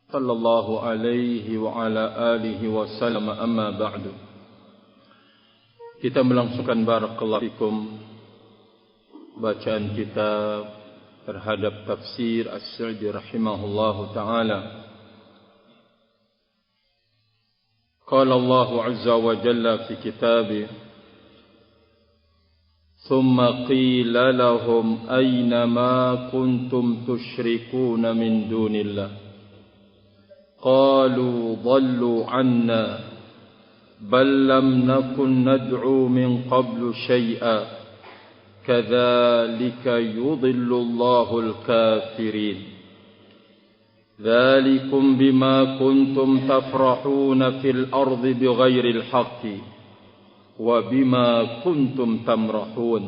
sallallahu alaihi wa ala alihi wa sallam, amma ba'du. Kita melangsungkan barakallahu fikum bacaan kita terhadap tafsir As-Sa'di rahimahullahu ta'ala. Qala Allah azza wa jalla fi kitabih, ثم قيل لهم أين ما كنتم تشركون من دون الله قالوا ضلوا عنا بل لم نكن ندعو من قبل شيئا كذلك يضل الله الكافرين ذلكم بما كنتم تفرحون في الأرض بغير الحق وبما كنتم تمرحون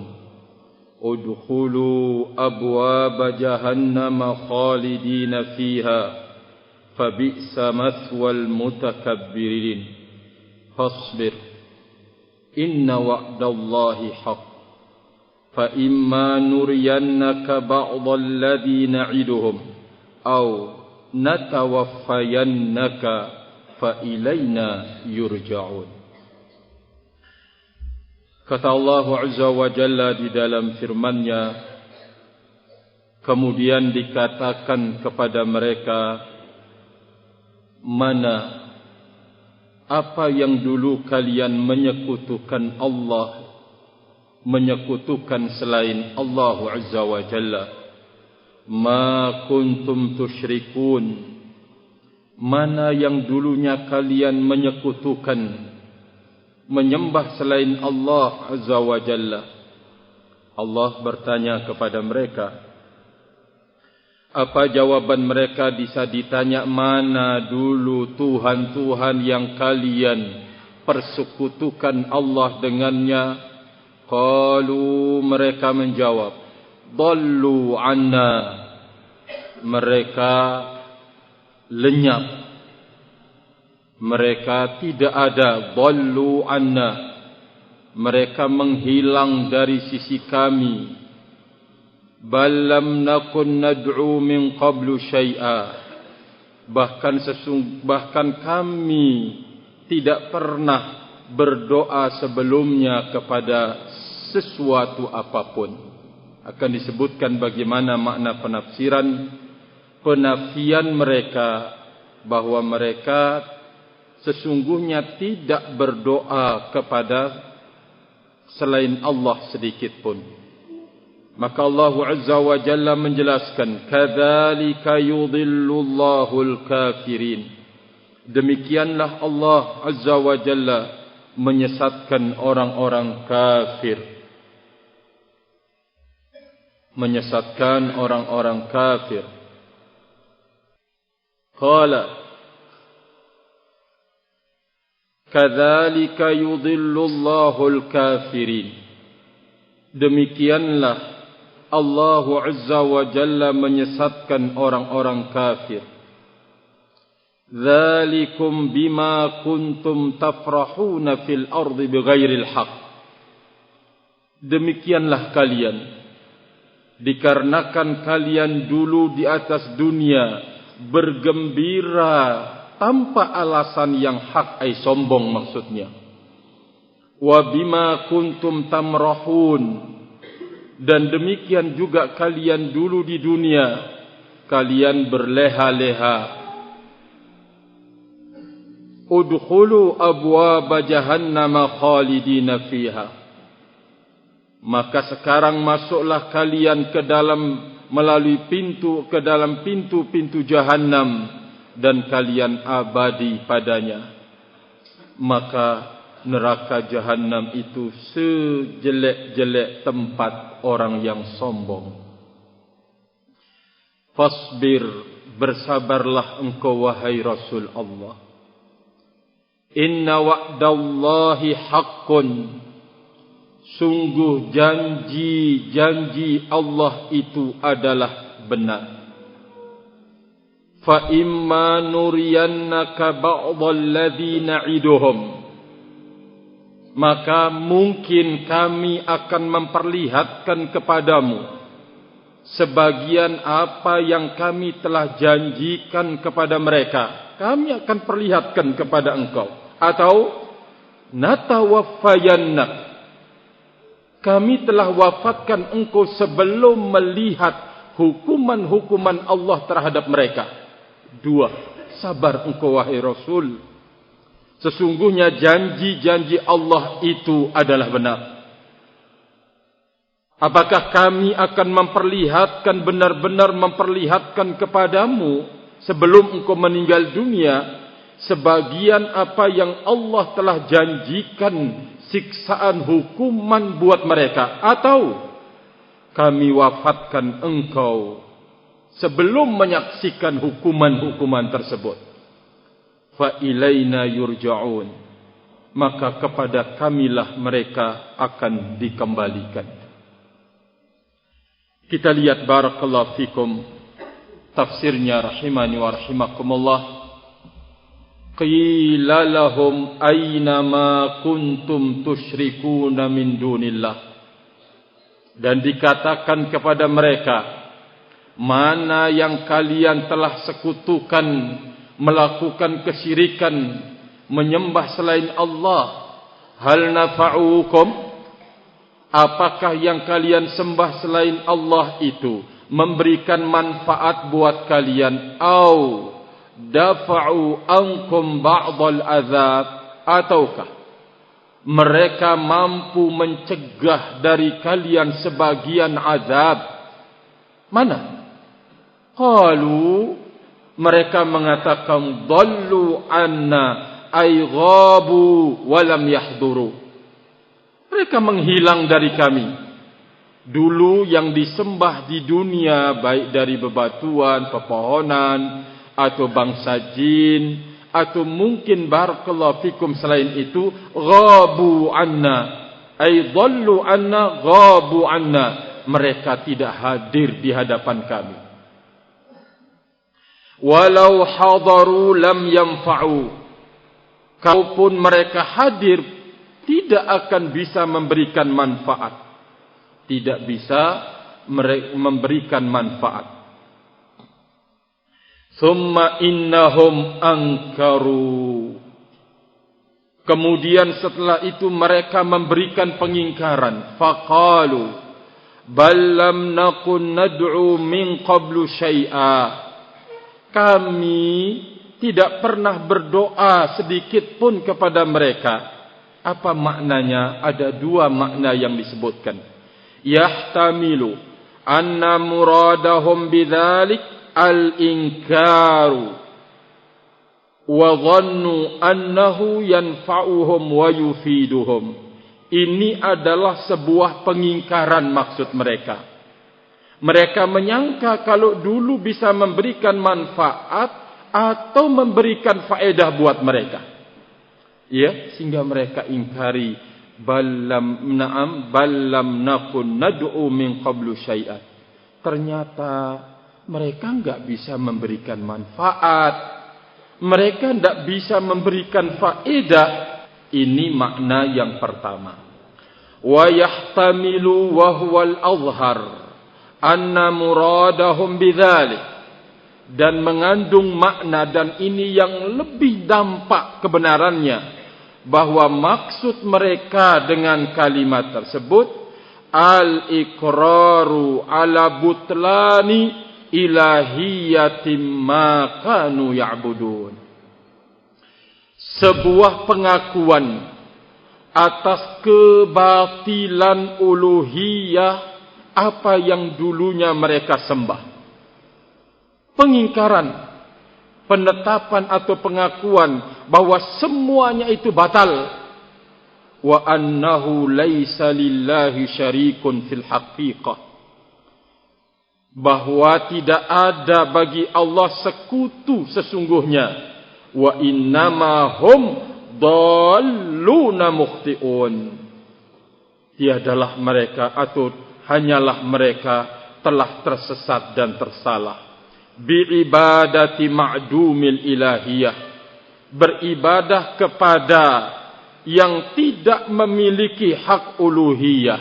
ادخلوا أبواب جهنم خالدين فيها فبئس مثوى المتكبرين فاصبر إن وعد الله حق فإما نرينك بعض الذي نعدهم أو نتوفينك فإلينا يرجعون. Kata Allah Azza wa Jalla di dalam firman-Nya, kemudian dikatakan kepada mereka, mana apa yang dulu kalian menyekutukan Allah, menyekutukan selain Allah Azza wa Jalla, ma kuntum tusyrikun, mana yang dulunya kalian menyekutukan, menyembah selain Allah Azza wa Jalla. Allah bertanya kepada mereka. Apa jawaban mereka bisa ditanya, mana dulu Tuhan-Tuhan yang kalian persekutukan Allah dengannya? Qalu, mereka menjawab, dallu anna, mereka lenyap, mereka tidak ada, dallu anna, mereka menghilang dari sisi kami. Bal lam nakun nad'u min qablu syai'a, bahkan kami tidak pernah berdoa sebelumnya kepada sesuatu apapun. Akan disebutkan bagaimana makna penafian mereka, bahwa mereka sesungguhnya tidak berdoa kepada selain Allah sedikit pun. Maka Allah Azza wa Jalla menjelaskan, kadzalika yudhillullahu al-kafirin, demikianlah Allah Azza wa Jalla menyesatkan orang-orang kafir, menyesatkan orang-orang kafir. Qala kadzalika yudhillullahu al-kafirin, demikianlah Allah Azza wa Jalla menyesatkan orang-orang kafir. Dzalikum bima kuntum tafrahuna fil ardi bighairil haqq, demikianlah kalian dikarenakan kalian dulu di atas dunia bergembira tanpa alasan yang hak, ay sombong maksudnya. Wa bima kuntum tamrahun, dan demikian juga kalian dulu di dunia kalian berleha-leha. Udkhulu abwaaba jahannam khalidina fiha, maka sekarang masuklah kalian ke dalam melalui ke dalam pintu-pintu Jahannam, dan kalian abadi padanya. Maka neraka Jahannam itu sejelek-jelek tempat orang yang sombong. Fasbir, bersabarlah engkau wahai Rasul Allah. Inna wa'dallahi haqqun, sungguh janji Allah itu adalah benar. Fa imma nuriyannaka ba'dalladzi na'iduhum, maka mungkin kami akan memperlihatkan kepadamu sebagian apa yang kami telah janjikan kepada mereka, kami akan perlihatkan kepada engkau. Atau natawaffayannak, kami telah wafatkan engkau sebelum melihat hukuman-hukuman Allah terhadap mereka. 2. Sabar engkau wahai Rasul, sesungguhnya janji-janji Allah itu adalah benar. Apakah kami akan memperlihatkan, benar-benar memperlihatkan kepadamu sebelum engkau meninggal dunia sebagian apa yang Allah telah janjikan siksaan hukuman buat mereka, atau kami wafatkan engkau sebelum menyaksikan hukuman-hukuman tersebut? Fa ilaina yurja'un, maka kepada kamilah mereka akan dikembalikan. Kita lihat barakallahu fikum tafsirnya rahimani wa rahimakumullah. Qila lahum aina ma kuntum tusyrikuna min dunillah, dan dikatakan kepada mereka, mana yang kalian telah sekutukan, melakukan kesyirikan, menyembah selain Allah. Hal nafa'ukum, apakah yang kalian sembah selain Allah itu memberikan manfaat buat kalian? Au dafa'u ankum ba'dal azab, ataukah mereka mampu mencegah dari kalian sebagian azab? Mana? Qalu, mereka mengatakan, dallu anna ay ghabu wa lam yahduru, mereka menghilang dari kami. Dulu yang disembah di dunia, baik dari bebatuan, pepohonan, atau bangsa jin, atau mungkin barakallahu fikum selain itu, ghabu anna, ay dhallu anna, ghabu anna, mereka tidak hadir di hadapan kami. Walau hadaru lam yanfa'u, kalaupun mereka hadir tidak akan bisa memberikan manfaat, tidak bisa memberikan manfaat. Summa innahum ankaru, kemudian setelah itu mereka memberikan pengingkaran. Faqalu bal lam nakun nad'u min qablu syai'a, kami tidak pernah berdoa sedikit pun kepada mereka. Apa maknanya? Ada 2 makna yang disebutkan. Yahtamilu anna muradahum bidzalik al-inkaru wa dhannu annahu yanfa'uhum wa yufiduhum. Ini adalah sebuah pengingkaran maksud mereka. Mereka menyangka kalau dulu bisa memberikan manfaat atau memberikan faedah buat mereka. Ya, sehingga mereka ingkari, ballam nakun nad'u min qablu syai'at. Ternyata mereka enggak bisa memberikan manfaat, mereka enggak bisa memberikan faedah. Ini makna yang pertama. Wa yahtamilu wa huwal azhar anna muradahum bidzalik, dan mengandung makna, dan ini yang lebih dampak kebenarannya, bahwa maksud mereka dengan kalimat tersebut al-iqraru ala butlani ilahiyatim ma kanu ya'budun, sebuah pengakuan atas kebatilan uluhiyah apa yang dulunya mereka sembah. Pengingkaran, penetapan atau pengakuan bahwa semuanya itu batal. Wa annahu laisa lillahi syarikun fil haqiqah, bahwa tidak ada bagi Allah sekutu sesungguhnya. Wa innama hum dalluna mukhti'un, tiadalah mereka atau hanyalah mereka telah tersesat dan tersalah. Bi'ibadati ma'dumil ilahiyah, beribadah kepada yang tidak memiliki hak uluhiyah.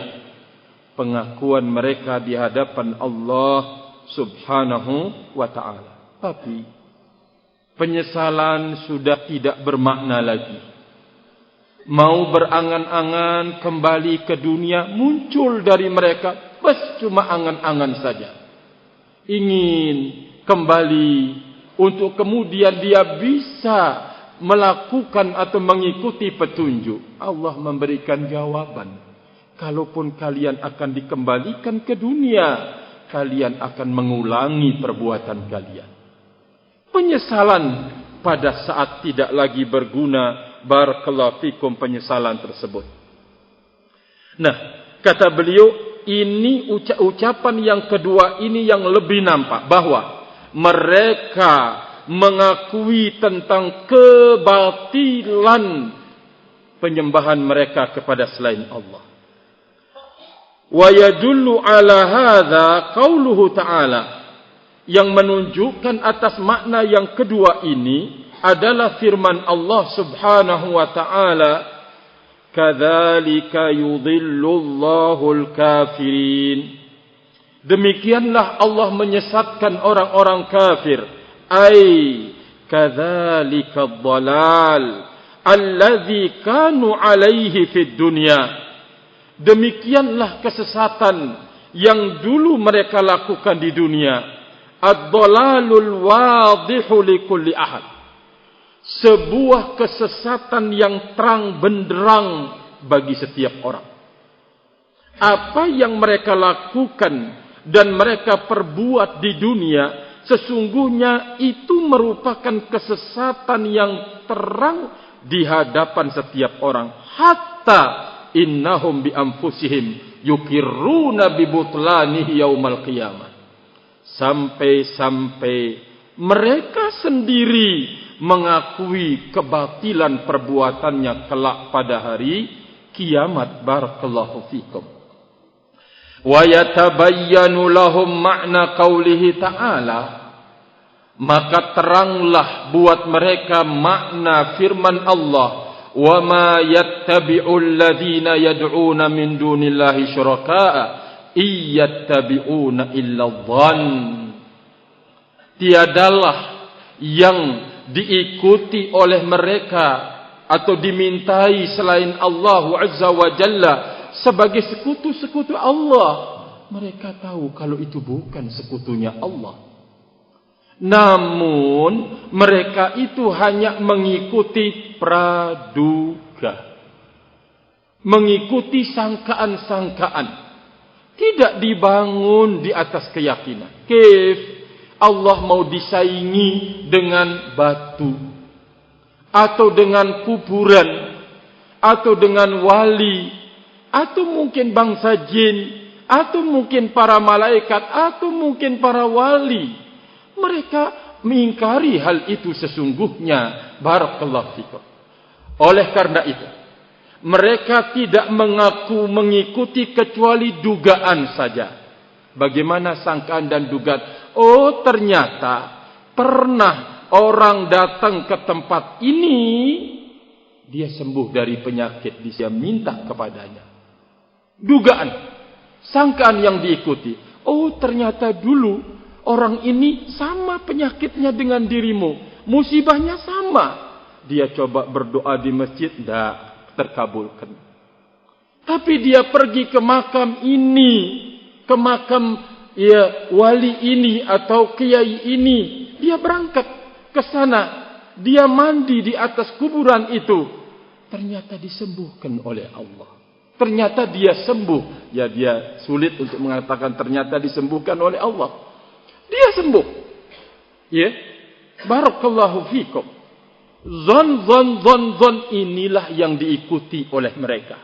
pengakuan mereka di hadapan Allah Subhanahu wa ta'ala. Tapi penyesalan sudah tidak bermakna lagi. Mau berangan-angan kembali ke dunia, muncul dari mereka cuma angan-angan saja. Ingin kembali untuk kemudian dia bisa melakukan atau mengikuti petunjuk. Allah memberikan jawaban. Kalaupun kalian akan dikembalikan ke dunia, kalian akan mengulangi perbuatan kalian. Penyesalan pada saat tidak lagi berguna. Barakallahu fikum penyesalan tersebut. Nah, kata beliau, ini ucapan yang kedua ini yang lebih nampak. Bahwa mereka mengakui tentang kebatilan penyembahan mereka kepada selain Allah. Wa yadullu ala hadza qauluhu ta'ala, yang menunjukkan atas makna yang kedua ini adalah firman Allah Subhanahu wa ta'ala, kadzalika yudhillullahu al-kafirin. Demikianlah Allah menyesatkan orang-orang kafir. Ay kadzalika ad-dhalal allazi kanu alaihi fid dunya. Demikianlah kesesatan yang dulu mereka lakukan di dunia. Ad-dhalalul wadhihu likulli ahad. Sebuah kesesatan yang terang benderang bagi setiap orang. Apa yang mereka lakukan dan mereka perbuat di dunia, sesungguhnya itu merupakan kesesatan yang terang di hadapan setiap orang. Hatta innahum bi anfusihim yukirruna bi butlanihi yaumal qiyamah. Sampai-sampai mereka sendiri mengakui kebatilan perbuatannya kelak pada hari kiamat. Barakallahu fikum. Wa yatabayyanu lahum ma'na qawlihi ta'ala, maka teranglah buat mereka makna firman Allah, wa ma yattabi'ul ladzina yad'una min dunillahi syuraka'a iyattabi'una illa dhann. Tiadalah yang diikuti oleh mereka atau dimintai selain Allah Azza wa Jalla sebagai sekutu-sekutu Allah. Mereka tahu kalau itu bukan sekutunya Allah. Namun mereka itu hanya mengikuti praduga, mengikuti sangkaan-sangkaan, tidak dibangun di atas keyakinan. Kif Allah mau disaingi dengan batu, atau dengan kuburan, atau dengan wali, atau mungkin bangsa jin, atau mungkin para malaikat, atau mungkin para wali. Mereka mengingkari hal itu sesungguhnya. Barakallahu fikum. Oleh karena itu, mereka tidak mengaku mengikuti kecuali dugaan saja. Bagaimana sangkaan dan dugaan? Oh, ternyata pernah orang datang ke tempat ini, dia sembuh dari penyakit, dia minta kepadanya. Dugaan, sangkaan yang diikuti. Oh, ternyata dulu orang ini sama penyakitnya dengan dirimu, musibahnya sama. Dia coba berdoa di masjid, tidak terkabulkan. Tapi dia pergi ke makam ini, ke makam wali ini atau kiai ini, dia berangkat ke sana, dia mandi di atas kuburan itu, ternyata disembuhkan oleh Allah. Ternyata dia sembuh. Ya, dia sulit untuk mengatakan ternyata disembuhkan oleh Allah. Dia sembuh. Ya, barakallahu fikum. Zon inilah yang diikuti oleh mereka,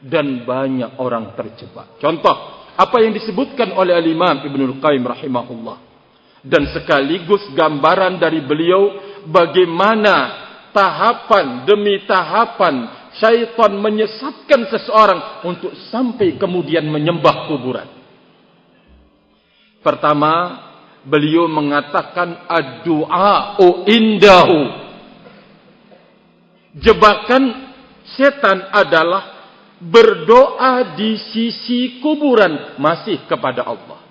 dan banyak orang terjebak. Contoh apa yang disebutkan oleh Al-Imam Ibnul Qayyim rahimahullah, dan sekaligus gambaran dari beliau bagaimana tahapan demi tahapan syaitan menyesatkan seseorang untuk sampai kemudian menyembah kuburan. Pertama, beliau mengatakan ad-du'a'u indahu. Jebakan setan adalah berdoa di sisi kuburan masih kepada Allah.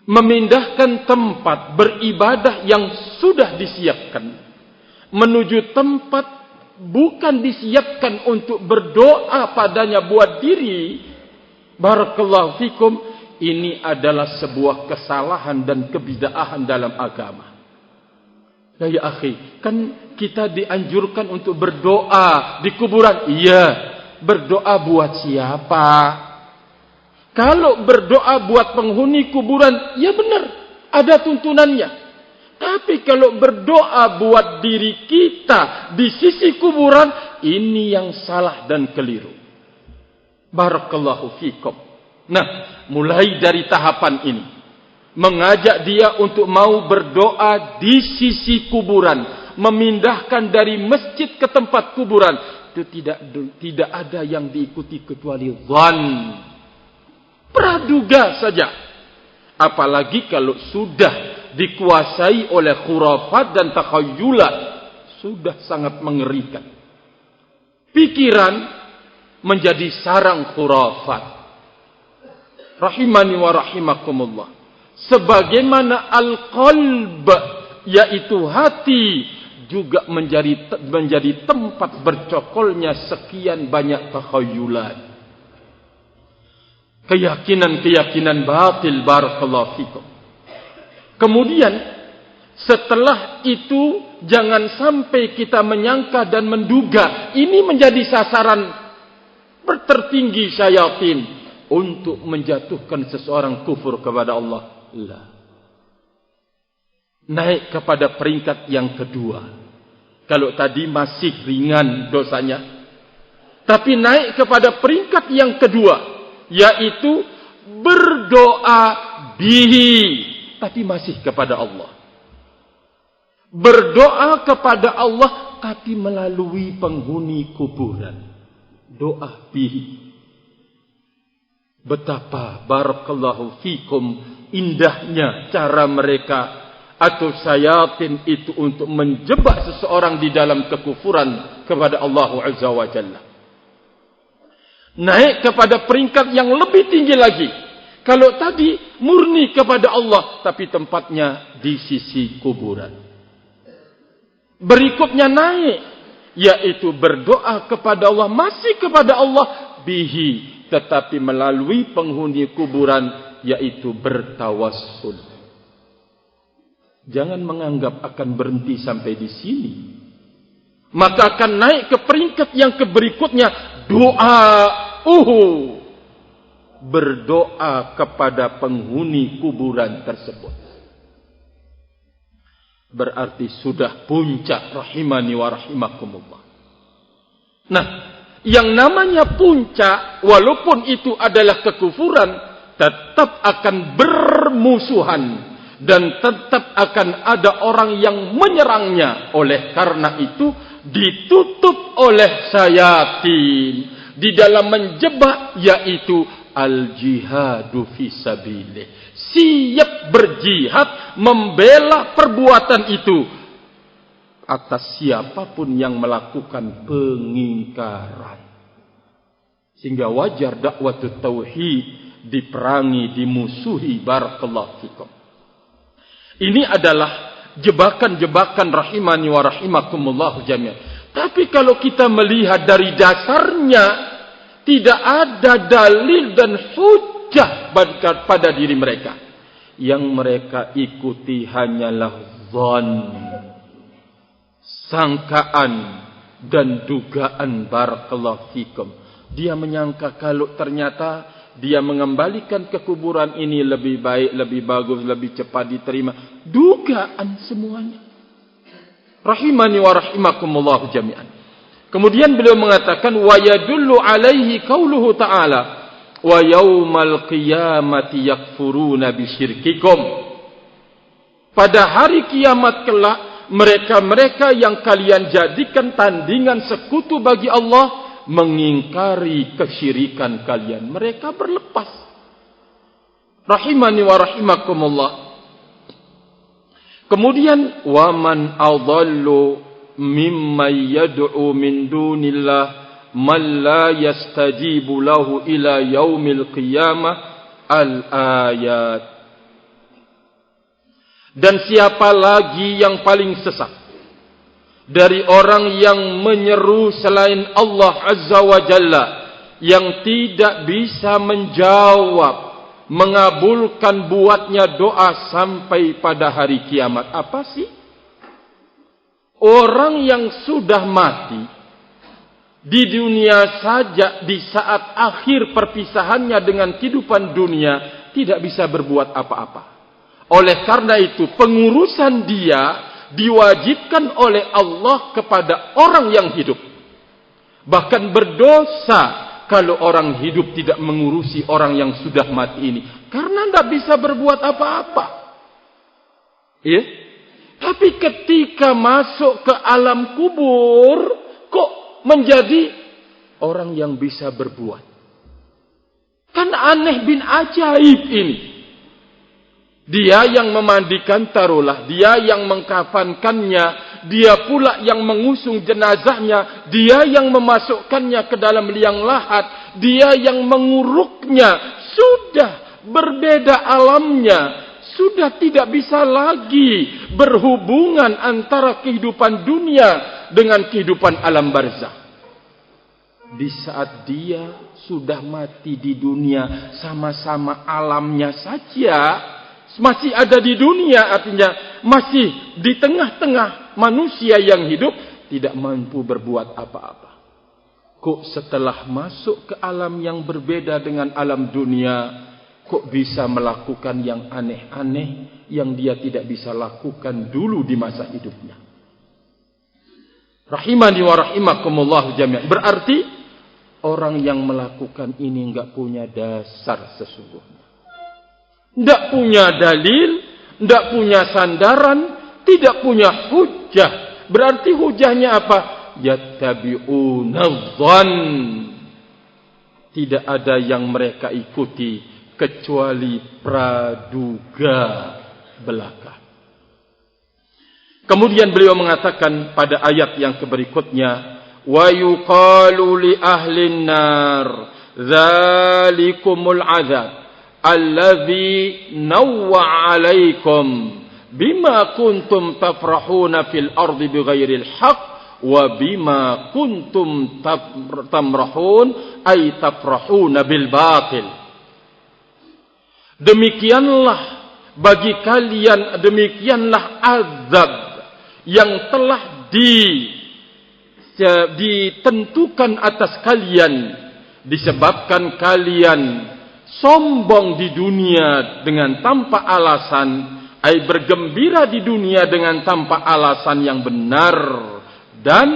Memindahkan tempat beribadah yang sudah disiapkan menuju tempat bukan disiapkan untuk berdoa padanya buat diri, barakallahu fikum, ini adalah sebuah kesalahan dan kebid'ahan dalam agama. Ya akhi, kan kita dianjurkan untuk berdoa di kuburan. Iya, berdoa buat siapa? Kalau berdoa buat penghuni kuburan, ya benar, ada tuntunannya. Tapi kalau berdoa buat diri kita di sisi kuburan, ini yang salah dan keliru. Barakallahu fikum. Nah, mulai dari tahapan ini, mengajak dia untuk mau berdoa di sisi kuburan, memindahkan dari masjid ke tempat kuburan, itu tidak ada yang diikuti kecuali zan, praduga saja. Apalagi kalau sudah dikuasai oleh khurafat dan takhayulat, sudah sangat mengerikan. Pikiran menjadi sarang khurafat. Rahimani wa rahimakumullah. Sebagaimana al-qalb, yaitu hati, juga menjadi tempat bercokolnya sekian banyak takhayulat, keyakinan-keyakinan batil, barakallahu fikum. Kemudian setelah itu jangan sampai kita menyangka dan menduga ini menjadi sasaran tertinggi syaitan untuk menjatuhkan seseorang kufur kepada Allah. La. Naik kepada peringkat yang kedua. Kalau tadi masih ringan dosanya, tapi naik kepada peringkat yang kedua, yaitu berdoa bihi, tapi masih kepada Allah. Berdoa kepada Allah tapi melalui penghuni kuburan. Doa bihi. Betapa barakallahu fikum indahnya cara mereka atau syaitan itu untuk menjebak seseorang di dalam kekufuran kepada Allah Azza wa Jalla. Naik kepada peringkat yang lebih tinggi lagi. Kalau tadi murni kepada Allah, tapi tempatnya di sisi kuburan. Berikutnya naik, yaitu berdoa kepada Allah, masih kepada Allah, bihi, tetapi melalui penghuni kuburan, yaitu bertawassul. Jangan menganggap akan berhenti sampai di sini. Maka akan naik ke peringkat yang berikutnya, doa berdoa kepada penghuni kuburan tersebut. Berarti sudah puncak, rahimani wa rahimakumullah. Nah, yang namanya puncak, walaupun itu adalah kekufuran, tetap akan bermusuhan dan tetap akan ada orang yang menyerangnya. Oleh karena itu ditutup oleh syaitan di dalam menjebak, yaitu al-jihadu fi sabilillah. Siap berjihad membela perbuatan itu atas siapapun yang melakukan pengingkaran. Sehingga wajar dakwah tauhid diperangi, dimusuhi, barakallahu fikum. Ini adalah jebakan-jebakan rahimani wa rahimakumullah jami'an. Tapi kalau kita melihat dari dasarnya, tidak ada dalil dan hujjah pada diri mereka. Yang mereka ikuti hanyalah zon, sangkaan dan dugaan, barakallahu fikum. Dia menyangka kalau ternyata dia mengembalikan ke kuburan ini lebih baik, lebih bagus, lebih cepat diterima. Dugaan semuanya. Rahimani wa rahimakumullah jami'an. Kemudian beliau mengatakan, wa yadullu alaihi qauluhu ta'ala, wa yaumal qiyamati yakfuruna bisyirkikum. Pada hari kiamat kelak, mereka-mereka yang kalian jadikan tandingan sekutu bagi Allah, mengingkari kesyirikan kalian. Mereka berlepas. Rahimani wa rahimakumullah. Kemudian, wa man adallu mimman yad'u min dunillah man la yastajibu lahu ila yaumil qiyamah al-ayat. Dan siapa lagi yang paling sesat dari orang yang menyeru selain Allah Azza wa Jalla, yang tidak bisa menjawab, mengabulkan buatnya doa sampai pada hari kiamat. Apa sih? Orang yang sudah mati di dunia saja, di saat akhir perpisahannya dengan kehidupan dunia, tidak bisa berbuat apa-apa. Oleh karena itu, pengurusan dia diwajibkan oleh Allah kepada orang yang hidup. Bahkan berdosa kalau orang hidup tidak mengurusi orang yang sudah mati ini, karena tidak bisa berbuat apa-apa. Ya? Tapi ketika masuk ke alam kubur, kok menjadi orang yang bisa berbuat? Kan aneh bin ajaib ini. Dia yang memandikan, taruhlah, dia yang mengkafankannya, dia pula yang mengusung jenazahnya, dia yang memasukkannya ke dalam liang lahat, dia yang menguruknya. Sudah berbeda alamnya, sudah tidak bisa lagi berhubungan antara kehidupan dunia dengan kehidupan alam barzakh. Di saat dia sudah mati di dunia, sama-sama alamnya saja masih ada di dunia, artinya masih di tengah-tengah manusia yang hidup, tidak mampu berbuat apa-apa. Kok setelah masuk ke alam yang berbeda dengan alam dunia, kok bisa melakukan yang aneh-aneh yang dia tidak bisa lakukan dulu di masa hidupnya? Rahimani wa rahimakumullah jami'an. Berarti orang yang melakukan ini enggak punya dasar sesungguhnya. Tidak punya dalil, tidak punya sandaran, tidak punya hujah. Berarti hujahnya apa? Yattabi'una dhann. Tidak ada yang mereka ikuti kecuali praduga belaka. Kemudian beliau mengatakan pada ayat yang berikutnya, wa yuqalu li ahlin nar dzalikumul adzab alladzi nawwa 'alaikum bima kuntum tafrahuna fil ardi bighairil haqq wa bima kuntum tamrahun ay tafrahuna bil batil. Demikianlah bagi kalian, demikianlah azab yang telah ditentukan atas kalian disebabkan kalian sombong di dunia dengan tanpa alasan, ay bergembira di dunia dengan tanpa alasan yang benar, dan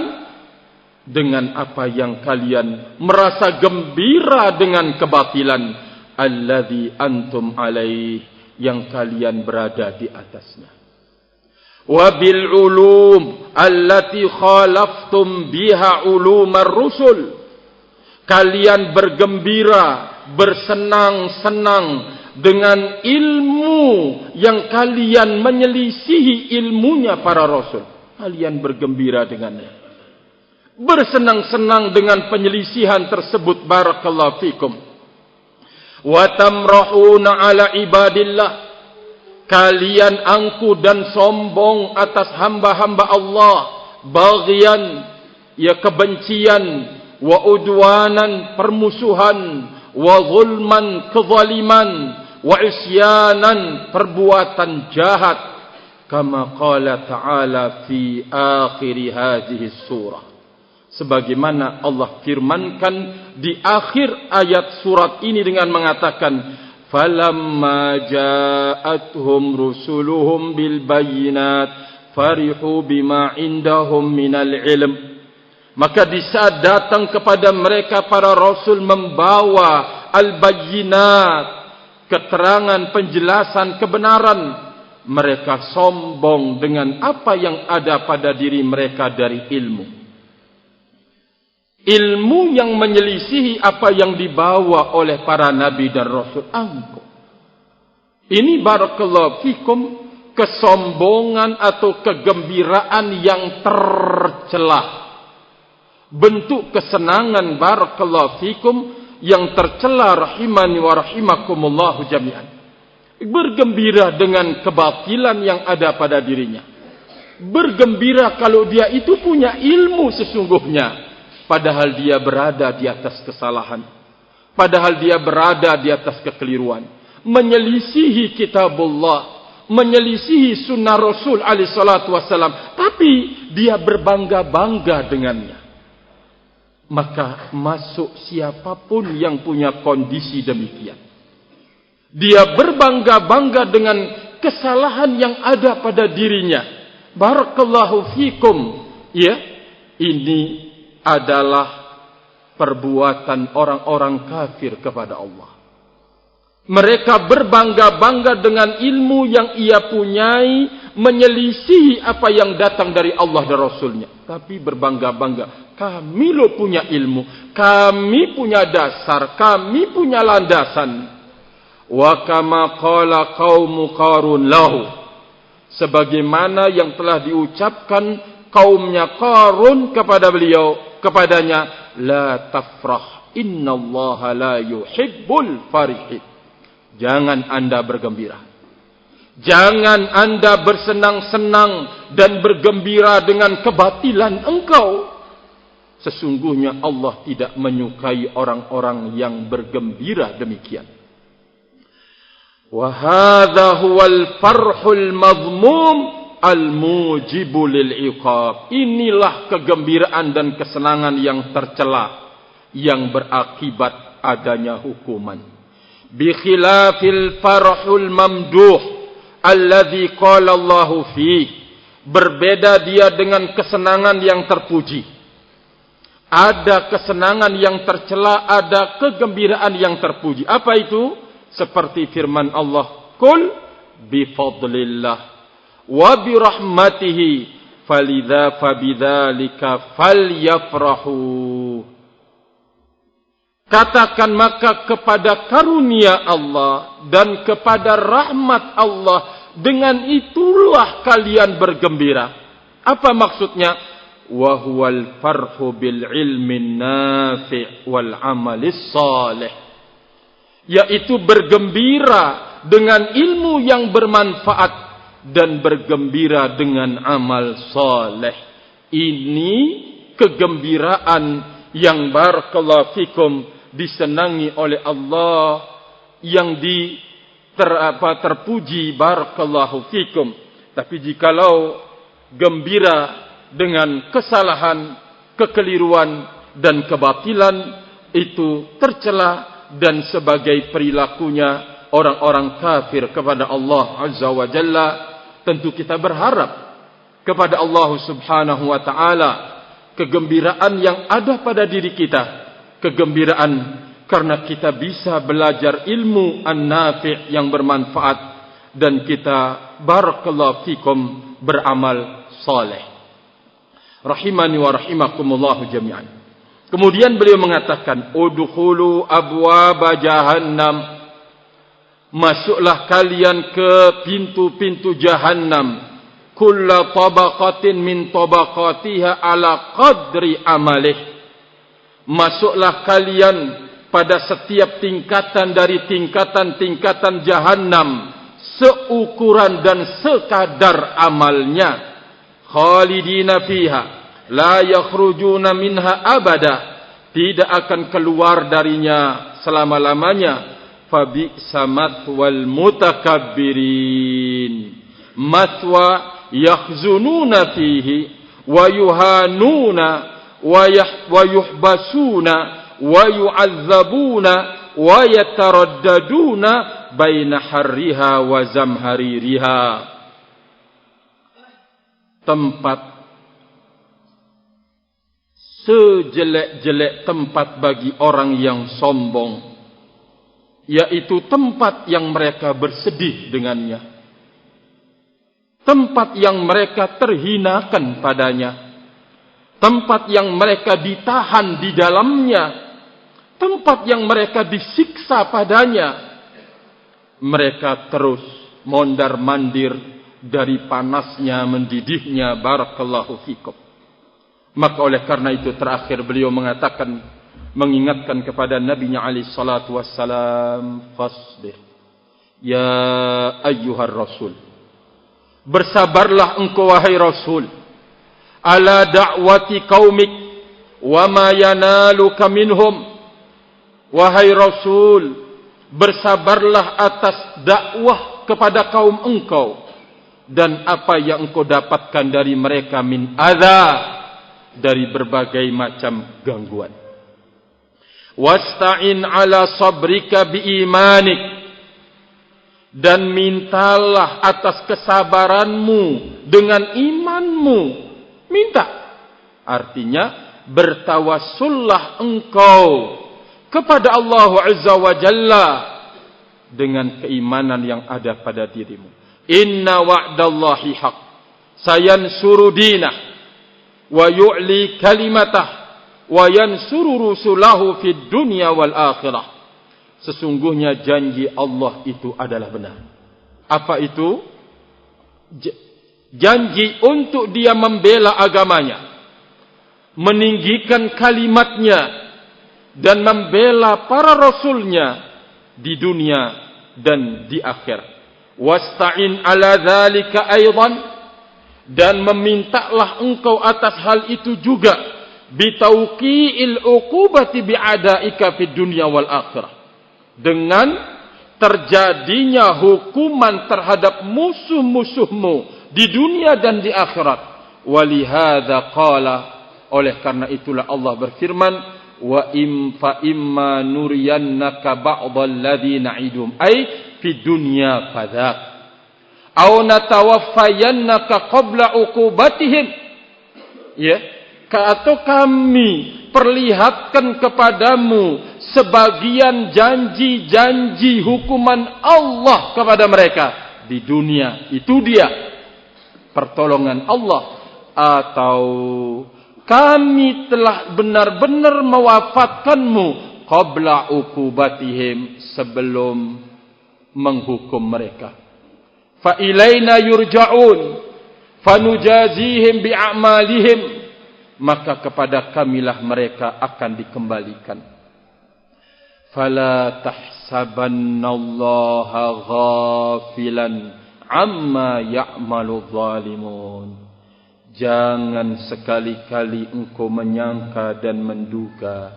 dengan apa yang kalian merasa gembira dengan kebatilan, alladzi antum alaih, yang kalian berada di atasnya. Wa bil ulum allati khalaftum biha ulumar rusul, kalian bergembira, bersenang-senang dengan ilmu yang kalian menyelisihi ilmunya para rasul. Kalian bergembira dengannya, bersenang-senang dengan penyelisihan tersebut. Barakallahu fikum. Wa tamrahuna ala ibadillah, kalian angkuh dan sombong atas hamba-hamba Allah, baghyan, ya kebencian, wa udwanan, permusuhan, wa zulman, kezaliman, wa isyanan, perbuatan jahat, kama qala ta'ala fi akhir hadhihi surah, sebagaimana Allah firmankan di akhir ayat surat ini dengan mengatakan, falamma ja'atuhum rusuluhum bil bayyinat farihu bima indahum minal ilm, maka di saat datang kepada mereka para rasul membawa al-bayyinat, keterangan, penjelasan, kebenaran, mereka sombong dengan apa yang ada pada diri mereka dari ilmu. Ilmu yang menyelisihi apa yang dibawa oleh para nabi dan rasul. Angkuh. Ini barakallahu fikum kesombongan atau kegembiraan yang tercelah. bentuk kesenangan barakallahu fikum yang tercela rahimani wa rahimakumullahu jami'an. Bergembira dengan kebatilan yang ada pada dirinya. Bergembira kalau dia itu punya ilmu sesungguhnya, padahal dia berada di atas kesalahan, padahal dia berada di atas kekeliruan, menyelisihi kitabullah, menyelisihi sunnah Rasul alaihi salatu wassalam, tapi dia berbangga-bangga dengannya. Maka masuk siapapun yang punya kondisi demikian. Dia berbangga-bangga dengan kesalahan yang ada pada dirinya. Barakallahu fikum. Ya, ini adalah perbuatan orang-orang kafir kepada Allah. Mereka berbangga-bangga dengan ilmu yang ia punyai, menyelisihi apa yang datang dari Allah dan Rasulnya. Tapi berbangga-bangga, kami lo punya ilmu, kami punya dasar, kami punya landasan. Wa kama qala qaumu Qarun lahu, sebagaimana yang telah diucapkan kaumnya Qarun kepada beliau, kepadanya, la tafrah, innallaha la yuhibbul farihin. Jangan anda bergembira, jangan anda bersenang-senang dan bergembira dengan kebatilan engkau. Sesungguhnya Allah tidak menyukai orang-orang yang bergembira demikian. Wa hadza huwal farhul madhmum al-mujibu lil iqab. Inilah kegembiraan dan kesenangan yang tercela, yang berakibat adanya hukuman. Bi khilafil farhul mamduh alladhi qala Allahu fi. Berbeda dia dengan kesenangan yang terpuji. Ada kesenangan yang tercela, ada kegembiraan yang terpuji. Apa itu? Seperti firman Allah, "Qul bi fadlillah wa bi rahmatihi falidza fabidzalika falyafrahu." Katakan maka kepada karunia Allah dan kepada rahmat Allah, dengan itulah kalian bergembira. Apa maksudnya? Wa huwal farhu bil ilmin nafi' wal amalis salih. Yaitu bergembira dengan ilmu yang bermanfaat dan bergembira dengan amal saleh. Ini kegembiraan yang barakallahu fikum disenangi oleh Allah, yang terpuji barakallahu fikum. Tapi jikalau gembira dengan kesalahan, kekeliruan dan kebatilan, itu tercela dan sebagai perilakunya orang-orang kafir kepada Allah Azza wa Jalla. Tentu kita berharap kepada Allah Subhanahu wa taala kegembiraan yang ada pada diri kita, kegembiraan karena kita bisa belajar ilmu an-nafi' yang bermanfaat, dan kita barakallahu fikum beramal saleh. Rahimani wa rahimakumullah jami'an. Kemudian beliau mengatakan, udkhulu abwaaba jahannam. Masuklah kalian ke pintu-pintu jahannam. Kulla tabaqatin min tabaqatiha ala qadri amalih. Masuklah kalian pada setiap tingkatan dari tingkatan-tingkatan jahannam, seukuran dan sekadar amalnya. Khalidina fiha la yakhrujuna minha abada, tidak akan keluar darinya selama-lamanya. Fabi'sa mathwal mutakabbirin, mathwa yakhzununa fihi wa yuhanuna wa yuhbasuna wa yu'azzabuna wa yataraddaduna baina harriha wa zamhaririha. Tempat sejelek-jelek tempat bagi orang yang sombong, yaitu tempat yang mereka bersedih dengannya, tempat yang mereka terhinakan padanya, tempat yang mereka ditahan di dalamnya, tempat yang mereka disiksa padanya. Mereka terus mondar-mandir dari panasnya mendidihnya barakallahu fikum. Maka oleh karena itu terakhir beliau mengatakan, mengingatkan kepada Nabi-Nya alaihi salatu wassalam, fasbir ya ayyuhar rasul, bersabarlah engkau wahai rasul, ala da'wati qaumik wa ma yanaluka minhum. Wahai rasul, bersabarlah atas dakwah kepada kaum engkau dan apa yang engkau dapatkan dari mereka min adza, dari berbagai macam gangguan. Wasta'in ala sabrika biimanik, dan mintalah atas kesabaranmu dengan imanmu. Minta, artinya bertawassullah engkau kepada Allah Azza wa Jalla dengan keimanan yang ada pada dirimu. Inna wa'dallahi haq, sayansuru dinah wa yu'li kalimatah wa yansuru rusulahu fid dunya wal akhirah. Sesungguhnya janji Allah itu adalah benar. Apa itu? Janji untuk dia membela agamanya, meninggikan kalimatnya, dan membela para rasulnya di dunia dan di akhirat. Wasta'in ala dzalika aidan, dan memintalah engkau atas hal itu juga, bitauqi'il uqubati bi'adaika fid dunya wal akhirah, dengan terjadinya hukuman terhadap musuh-musuhmu di dunia dan di akhirat. Walihadza qala, oleh karena itulah Allah berfirman, wa fa imma nuriyannaka ba'dal ladzi na'idum, ay fi dunya fadzak, aw natawaffayannaka qabla uqubatihim, ya, atau kami perlihatkan kepadamu sebagian janji-janji hukuman Allah kepada mereka di dunia. Itu dia pertolongan Allah. Atau kami telah benar-benar mewafatkanmu qabla uqubatihim, sebelum menghukum mereka. Fa ilaina yurja'un fanujazihim bi'amalihim, maka kepada kamilah mereka akan dikembalikan. Fala tahsabannallaha ghafilan amma ya'malu zalimun. Jangan sekali-kali engkau menyangka dan menduga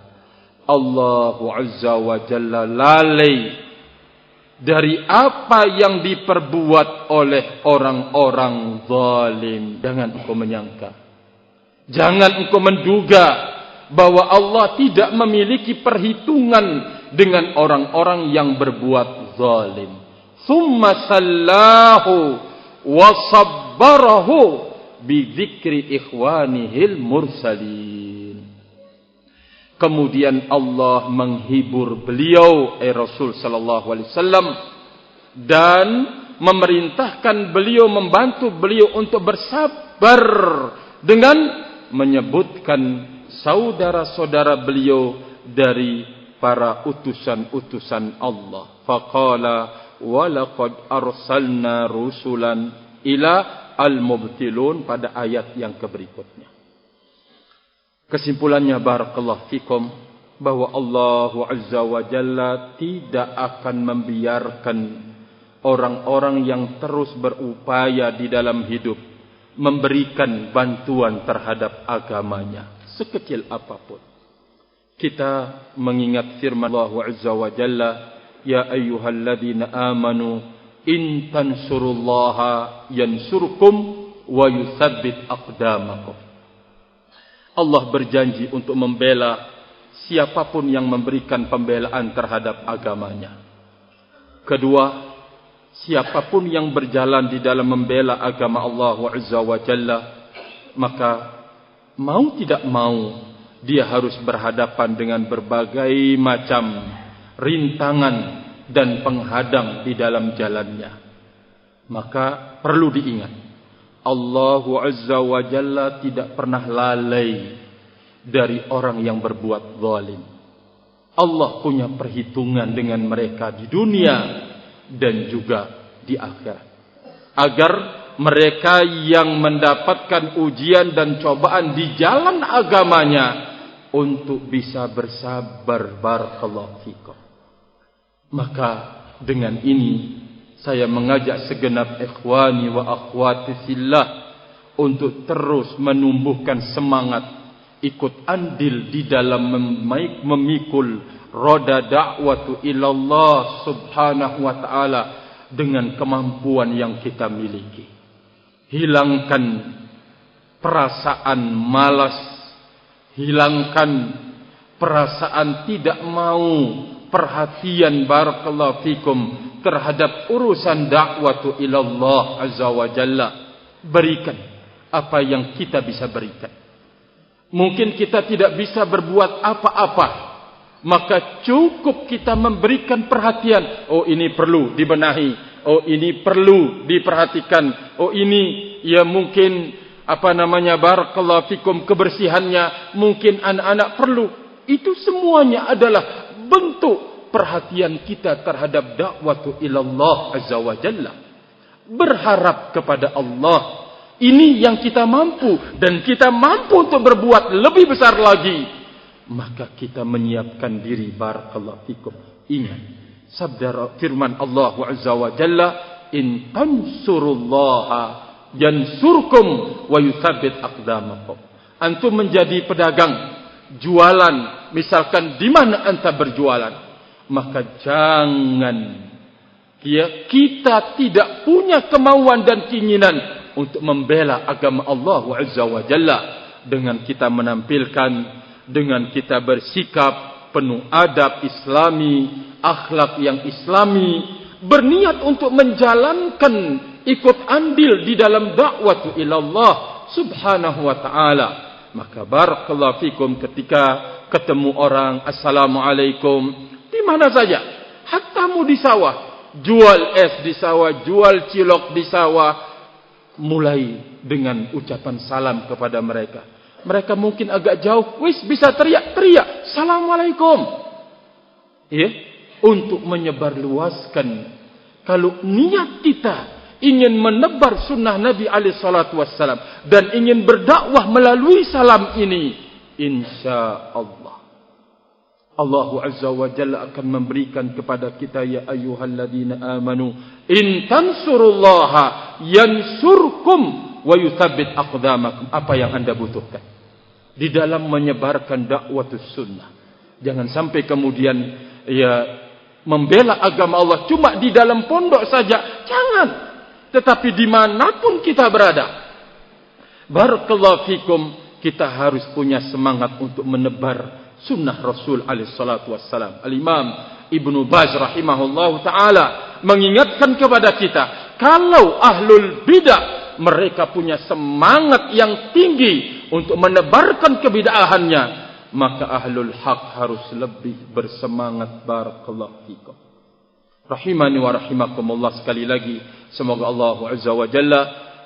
Allah Azza wa Jalla lalai dari apa yang diperbuat oleh orang-orang zalim. Jangan engkau menyangka, jangan engkau menduga bahwa Allah tidak memiliki perhitungan dengan orang-orang yang berbuat zalim. Summa sallahu wa sabbarahu bizikri ikhwanihil mursalin. Kemudian Allah menghibur beliau, Rasul sallallahu alaihi wasallam, dan memerintahkan beliau, membantu beliau untuk bersabar dengan menyebutkan saudara-saudara beliau dari para utusan-utusan Allah. Faqala wa laqad arsalna rusulan ila al-mubtilun, pada ayat yang berikutnya. Kesimpulannya, barakallahu fikum, bahwa Allah Azza wa Jalla tidak akan membiarkan orang-orang yang terus berupaya di dalam hidup memberikan bantuan terhadap agamanya, sekecil apapun. Kita mengingat firman Allah Azza wa Jalla, ya ayyuhalladzina amanu in tansurullaha yansurkum wa yutsabbit aqdamakum. Allah berjanji untuk membela siapapun yang memberikan pembelaan terhadap agamanya. Kedua, siapapun yang berjalan di dalam membela agama Allah Azza wa Jalla, maka mau tidak mau dia harus berhadapan dengan berbagai macam rintangan dan penghadang di dalam jalannya. Maka perlu diingat, Allah Azza wa Jalla tidak pernah lalai dari orang yang berbuat zalim. Allah punya perhitungan dengan mereka di dunia dan juga di akhirat, agar mereka yang mendapatkan ujian dan cobaan di jalan agamanya untuk bisa bersabar. Barakallahu fikum. Maka dengan ini saya mengajak segenap ikhwani wa akhwati fillah untuk terus menumbuhkan semangat ikut andil di dalam memikul roda da'watu ilallah subhanahu wa ta'ala dengan kemampuan yang kita miliki. Hilangkan perasaan malas, hilangkan perasaan tidak mau perhatian barakallahu fikum terhadap urusan da'watu ilallah azza wa jalla. Berikan apa yang kita bisa berikan. Mungkin kita tidak bisa berbuat apa-apa, maka cukup kita memberikan perhatian. Oh, ini perlu dibenahi. Oh, ini perlu diperhatikan. Oh, ini ya mungkin barakallahu fikum kebersihannya, mungkin anak-anak perlu. Itu semuanya adalah bentuk perhatian kita terhadap da'watu ilallah azza wa jalla. Berharap kepada Allah. Ini yang kita mampu, dan kita mampu untuk berbuat lebih besar lagi. Maka kita menyiapkan diri. Barakallahu fikum. Ingat sabda firman Allah azza wa jalla, in tansurullaha yansurkum wa yutsabbit aqdamakum. Antum menjadi pedagang, jualan, misalkan di mana anta berjualan, maka jangan kita tidak punya kemauan dan keinginan untuk membela agama Allah azza wa jalla dengan kita menampilkan, dengan kita bersikap penuh adab islami, akhlak yang islami, berniat untuk menjalankan ikut andil di dalam da'watu ilallah subhanahu wa ta'ala. Maka barakallahu fikum ketika ketemu orang, assalamualaikum, di mana saja, hatta mu di sawah, jual es di sawah, jual cilok di sawah, mulai dengan ucapan salam kepada mereka. Mereka mungkin agak jauh, wis bisa teriak-teriak, assalamualaikum. Ya, untuk menyebarluaskan. Kalau niat kita ingin menebar sunnah Nabi alaihi salatu wassalam dan ingin berdakwah melalui salam ini, insya Allah Allah azza wa jalla akan memberikan kepada kita, ya ayyuhalladzina amanu in tansurullaha yansurkum wa yutsabbit aqdamakum. Apa yang anda butuhkan di dalam menyebarkan dakwatus sunnah? Jangan sampai kemudian ya membela agama Allah cuma di dalam pondok saja. Jangan. Tetapi dimanapun kita berada, barakallahu fikum, kita harus punya semangat untuk menebar sunnah Rasul alaihi salatu wassalam. Al-Imam Ibnu Baz rahimahullahu ta'ala mengingatkan kepada kita, kalau ahlul bidah mereka punya semangat yang tinggi untuk menebarkan kebid'ahannya, maka ahlul haq harus lebih bersemangat. Barakallahu fikum. Rahimani wa rahimakumullah. Sekali lagi, semoga Allah azza wa jalla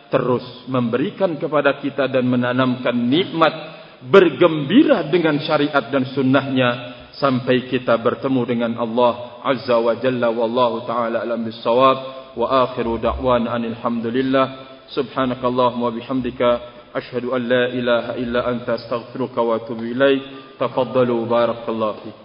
terus memberikan kepada kita dan menanamkan nikmat bergembira dengan syariat dan sunnahnya sampai kita bertemu dengan Allah azza wa jalla. Wallahu ta'ala alam bissawab. Wa akhiru da'wana alhamdulillah. Subhanakallahumma wa bihamdika ashhadu an la ilaha illa anta astaghfiruka wa atubu ilaik. Tafaddalu barakallahu fiik.